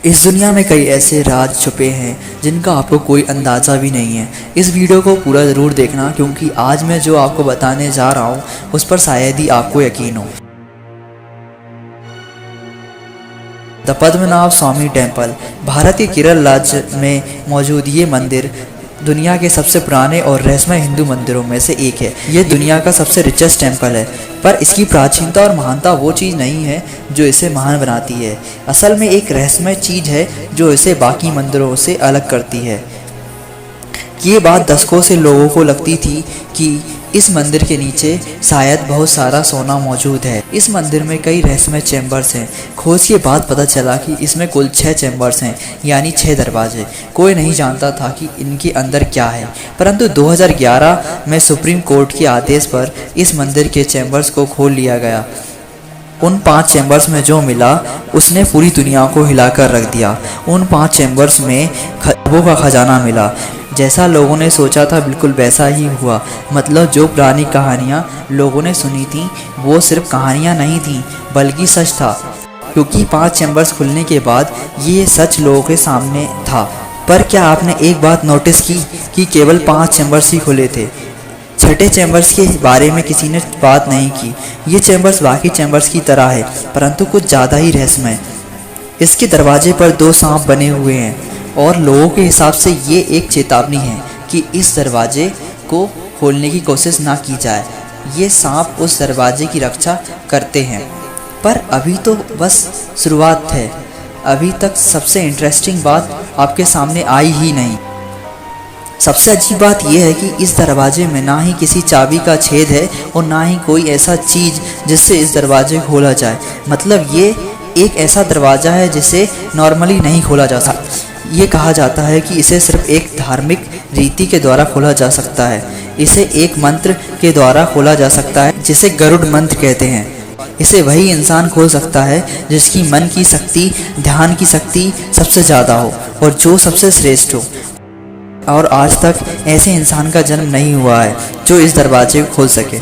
इस दुनिया में कई ऐसे राज छुपे हैं जिनका आपको कोई अंदाज़ा भी नहीं है। इस वीडियो को पूरा ज़रूर देखना, क्योंकि आज मैं जो आपको बताने जा रहा हूँ उस पर शायद ही आपको यकीन हो। द पद्मनाभ स्वामी टेम्पल भारत के केरल राज्य में मौजूद ये मंदिर दुनिया के सबसे पुराने और रहस्यमय हिंदू मंदिरों में से एक है। ये दुनिया का सबसे रिचेस्ट टेम्पल है, पर इसकी प्राचीनता और महानता वो चीज़ नहीं है जो इसे महान बनाती है। असल में एक रहस्यमय चीज़ है जो इसे बाकी मंदिरों से अलग करती है। ये बात दशकों से लोगों को लगती थी कि इस मंदिर के नीचे शायद बहुत सारा सोना मौजूद है। इस मंदिर में कई रहस्यमय चैम्बर्स हैं। खोज के बाद पता चला कि इसमें कुल 6 चैम्बर्स हैं, यानी 6 दरवाजे। कोई नहीं जानता था कि इनके अंदर क्या है, परंतु 2011 में सुप्रीम कोर्ट के आदेश पर इस मंदिर के चैम्बर्स को खोल लिया गया। उन 5 चैम्बर्स में जो मिला उसने पूरी दुनिया को हिलाकर रख दिया। उन 5 चैम्बर्स में खरबों का खजाना मिला। जैसा लोगों ने सोचा था बिल्कुल वैसा ही हुआ। मतलब जो पुरानी कहानियाँ लोगों ने सुनी थी वो सिर्फ कहानियाँ नहीं थीं, बल्कि सच था। क्योंकि 5 चैम्बर्स खुलने के बाद ये सच लोगों के सामने था। पर क्या आपने एक बात नोटिस की कि केवल 5 चैम्बर्स ही खुले थे? 6ठे चैम्बर्स के बारे में किसी ने बात नहीं की। ये चैम्बर्स बाकी चैम्बर्स की तरह है, परंतु कुछ ज़्यादा ही रहस्यमय। इसके दरवाजे पर 2 सांप बने हुए हैं और लोगों के हिसाब से ये एक चेतावनी है कि इस दरवाजे को खोलने की कोशिश ना की जाए। ये सांप उस दरवाजे की रक्षा करते हैं। पर अभी तो बस शुरुआत है। अभी तक सबसे इंटरेस्टिंग बात आपके सामने आई ही नहीं। सबसे अजीब बात यह है कि इस दरवाजे में ना ही किसी चाबी का छेद है और ना ही कोई ऐसा चीज़ जिससे इस दरवाजे को खोला जाए। मतलब ये एक ऐसा दरवाज़ा है जिसे नॉर्मली नहीं खोला जा सकता। ये कहा जाता है कि इसे सिर्फ एक धार्मिक रीति के द्वारा खोला जा सकता है। इसे एक मंत्र के द्वारा खोला जा सकता है जिसे गरुड़ मंत्र कहते हैं। इसे वही इंसान खोल सकता है जिसकी मन की शक्ति, ध्यान की शक्ति सबसे ज़्यादा हो और जो सबसे श्रेष्ठ हो। और आज तक ऐसे इंसान का जन्म नहीं हुआ है जो इस दरवाजे को खोल सके।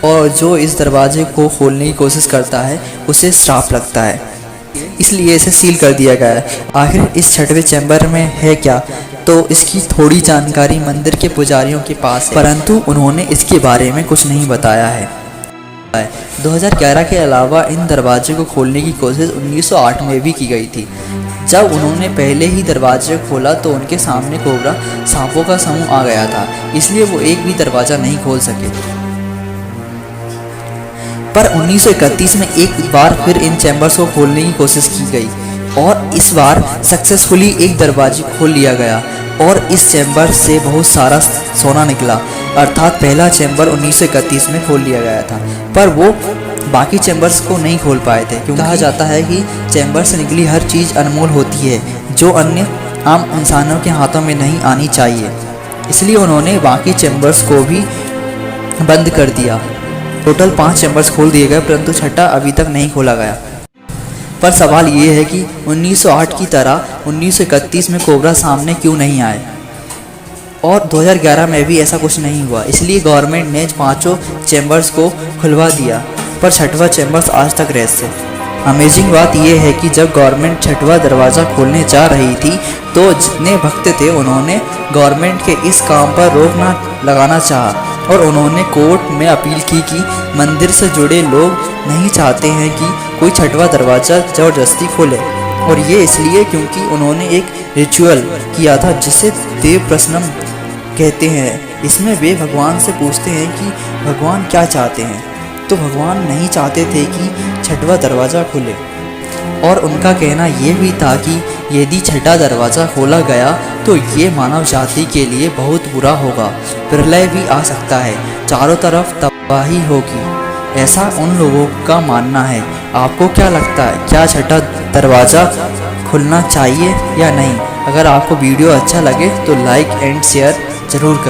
और जो इस दरवाजे को खोलने की कोशिश करता है उसे श्राप लगता है, इसलिए इसे सील कर दिया गया है। आखिर इस 6वें चैम्बर में है क्या, तो इसकी थोड़ी जानकारी मंदिर के पुजारियों के पास है, परंतु उन्होंने इसके बारे में कुछ नहीं बताया है। 2011 के अलावा इन दरवाजे को खोलने की कोशिश 1908 में भी की गई थी। जब उन्होंने पहले ही दरवाजे खोला तो उनके सामने कोबरा सांपों का समूह आ गया था, इसलिए वो एक भी दरवाज़ा नहीं खोल सके। पर 1931 में एक बार फिर इन चैम्बर्स को खोलने की कोशिश की गई और इस बार सक्सेसफुली एक दरवाजा खोल लिया गया और इस चैम्बर से बहुत सारा सोना निकला। अर्थात पहला चैम्बर 1931 में खोल लिया गया था, पर वो बाकी चैम्बर्स को नहीं खोल पाए थे, क्योंकि कहा जाता है कि चैम्बर से निकली हर चीज़ अनमोल होती है जो अन्य आम इंसानों के हाथों में नहीं आनी चाहिए। इसलिए उन्होंने बाकी चैम्बर्स को भी बंद कर दिया। टोटल 5 चैम्बर्स खोल दिए गए, परंतु 6ठा अभी तक नहीं खोला गया। पर सवाल ये है कि 1908 की तरह 1931 में कोबरा सामने क्यों नहीं आए और 2011 में भी ऐसा कुछ नहीं हुआ। इसलिए गवर्नमेंट ने 5 चैम्बर्स को खुलवा दिया, पर 6वां चैम्बर्स आज तक रहस्य। अमेजिंग बात यह है कि जब गवर्नमेंट 6वां दरवाज़ा खोलने जा रही थी तो जितने भक्त थे उन्होंने गवर्नमेंट के इस काम पर रोक ना लगाना चाहा और उन्होंने कोर्ट में अपील की कि मंदिर से जुड़े लोग नहीं चाहते हैं कि कोई 6वां दरवाज़ा ज़बरदस्ती खोले। और ये इसलिए क्योंकि उन्होंने एक रिचुअल किया था जिसे देव प्रश्नम कहते हैं। इसमें वे भगवान से पूछते हैं कि भगवान क्या चाहते हैं, तो भगवान नहीं चाहते थे कि 6वां दरवाज़ा खुले। और उनका कहना ये भी था कि यदि 6ठा दरवाज़ा खोला गया तो ये मानव जाति के लिए बहुत बुरा होगा, प्रलय भी आ सकता है, चारों तरफ तबाही होगी। ऐसा उन लोगों का मानना है। आपको क्या लगता है, क्या 6ठा दरवाज़ा खुलना चाहिए या नहीं? अगर आपको वीडियो अच्छा लगे तो लाइक एंड शेयर ज़रूर करें।